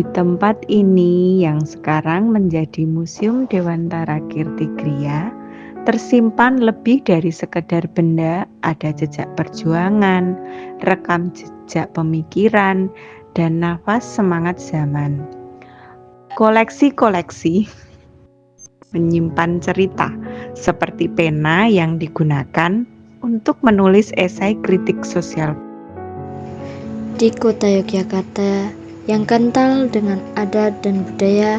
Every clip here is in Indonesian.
Di tempat ini yang sekarang menjadi Museum Dewantara Kirtigriya, tersimpan lebih dari sekedar benda, ada jejak perjuangan, rekam jejak pemikiran, dan nafas semangat zaman. Koleksi-koleksi menyimpan cerita, seperti pena yang digunakan untuk menulis esai kritik sosial. Di kota Yogyakarta yang kental dengan adat dan budaya,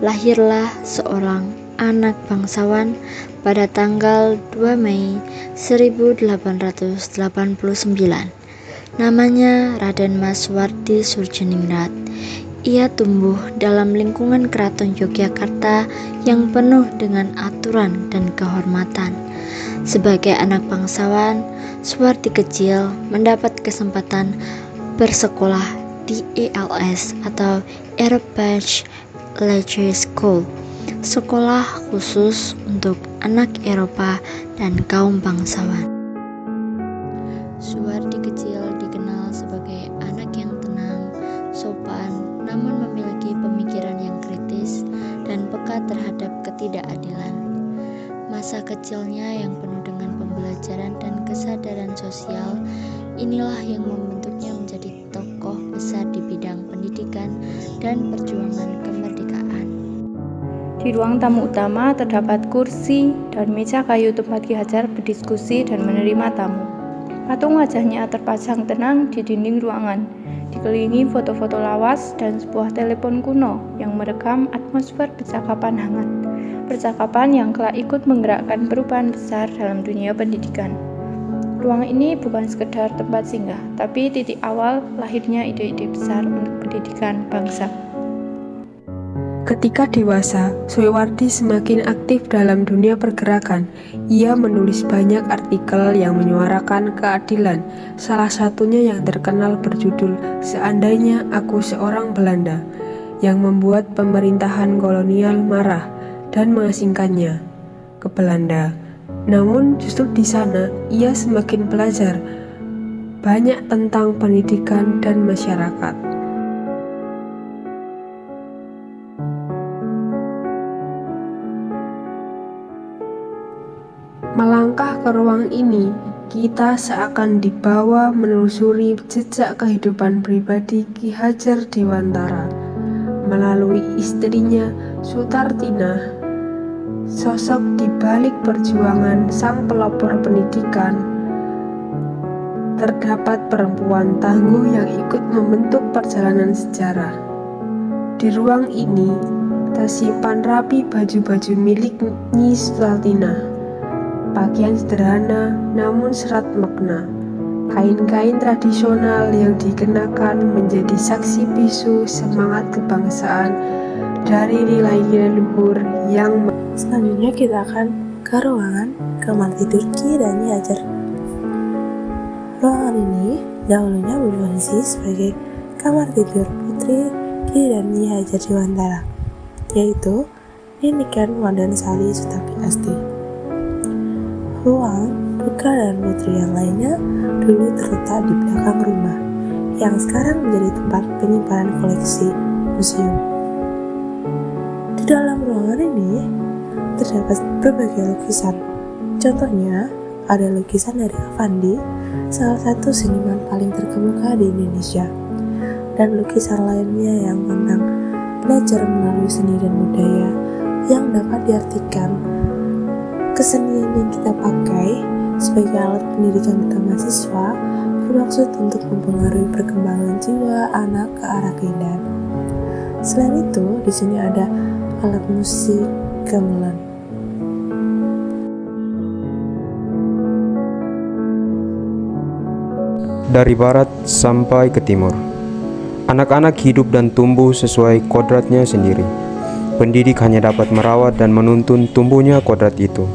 lahirlah seorang anak bangsawan pada tanggal 2 Mei 1889. Namanya Raden Mas Wardi Surjoningrat. Ia tumbuh dalam lingkungan keraton Yogyakarta yang penuh dengan aturan dan kehormatan. Sebagai anak bangsawan, Suwardi kecil mendapat kesempatan bersekolah di ELS atau European Leisure School, sekolah khusus untuk anak Eropa dan kaum bangsawan. Suwardi kecil dikenal sebagai anak yang tenang, sopan, namun memiliki pemikiran yang kritis dan peka terhadap ketidakadilan. Masa kecilnya yang penuh dengan pembelajaran dan kesadaran sosial, inilah yang membentuknya menjadi tokoh besar di bidang pendidikan dan perjuangan kemerdekaan. Di ruang tamu utama terdapat kursi dan meja kayu tempat Ki Hajar berdiskusi dan menerima tamu. Patung wajahnya terpasang tenang di dinding ruangan, dikelilingi foto-foto lawas dan sebuah telepon kuno yang merekam atmosfer percakapan hangat. Percakapan yang kelak ikut menggerakkan perubahan besar dalam dunia pendidikan. Ruang ini bukan sekedar tempat singgah, tapi titik awal lahirnya ide-ide besar untuk pendidikan bangsa. Ketika dewasa, Suwardi semakin aktif dalam dunia pergerakan. Ia menulis banyak artikel yang menyuarakan keadilan. Salah satunya yang terkenal berjudul "Seandainya Aku Seorang Belanda", yang membuat pemerintahan kolonial marah dan mengasingkannya ke Belanda. Namun justru di sana ia semakin belajar banyak tentang pendidikan dan masyarakat. Melangkah ke ruang ini, kita seakan dibawa menelusuri jejak kehidupan pribadi Ki Hajar Dewantara melalui istrinya Sutartina, sosok di balik perjuangan sang pelopor pendidikan. Terdapat perempuan tangguh yang ikut membentuk perjalanan sejarah. Di ruang ini tersimpan rapi baju-baju milik Nyi Sutartina. Pakaian sederhana namun serat makna. Kain-kain tradisional yang dikenakan menjadi saksi bisu semangat kebangsaan dari nilai-nilai luhur yang. Selanjutnya kita akan ke ruangan kamar tidur Ki dan Nyi Hajar. Ruangan ini dahulunya berfungsi sebagai kamar tidur putri Ki dan Nyi Hajar Dewantara, yaitu Niniken Wandansari Sutapinasti. Ruang putra dan putri yang lainnya dulu terletak di belakang rumah, yang sekarang menjadi tempat penyimpanan koleksi museum. Di dalam ruangan ini terdapat berbagai lukisan. Contohnya, ada lukisan dari Avandi, salah satu seniman paling terkemuka di Indonesia, dan lukisan lainnya yang tentang belajar melalui seni dan budaya yang dapat diartikan kesenian yang kita pakai sebagai alat pendidikan utama siswa bermaksud untuk mempengaruhi perkembangan jiwa anak ke arah keindahan. Selain itu, di sini ada alat musik gamelan. Dari barat sampai ke timur, anak-anak hidup dan tumbuh sesuai kodratnya sendiri. Pendidik hanya dapat merawat dan menuntun tumbuhnya kodrat itu.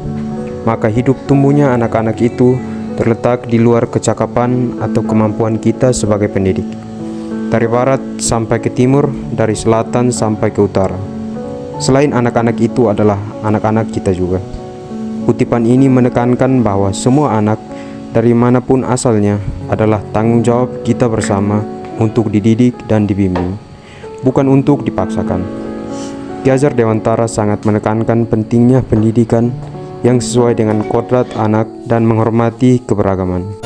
Maka hidup tumbuhnya anak-anak itu terletak di luar kecakapan atau kemampuan kita sebagai pendidik. Dari barat sampai ke timur, dari selatan sampai ke utara. Selain anak-anak itu adalah anak-anak kita juga. Kutipan ini menekankan bahwa semua anak, dari manapun asalnya, adalah tanggung jawab kita bersama untuk dididik dan dibimbing. bukan untuk dipaksakan. Ki Hajar Dewantara sangat menekankan pentingnya pendidikan yang sesuai dengan kodrat anak dan menghormati keberagaman.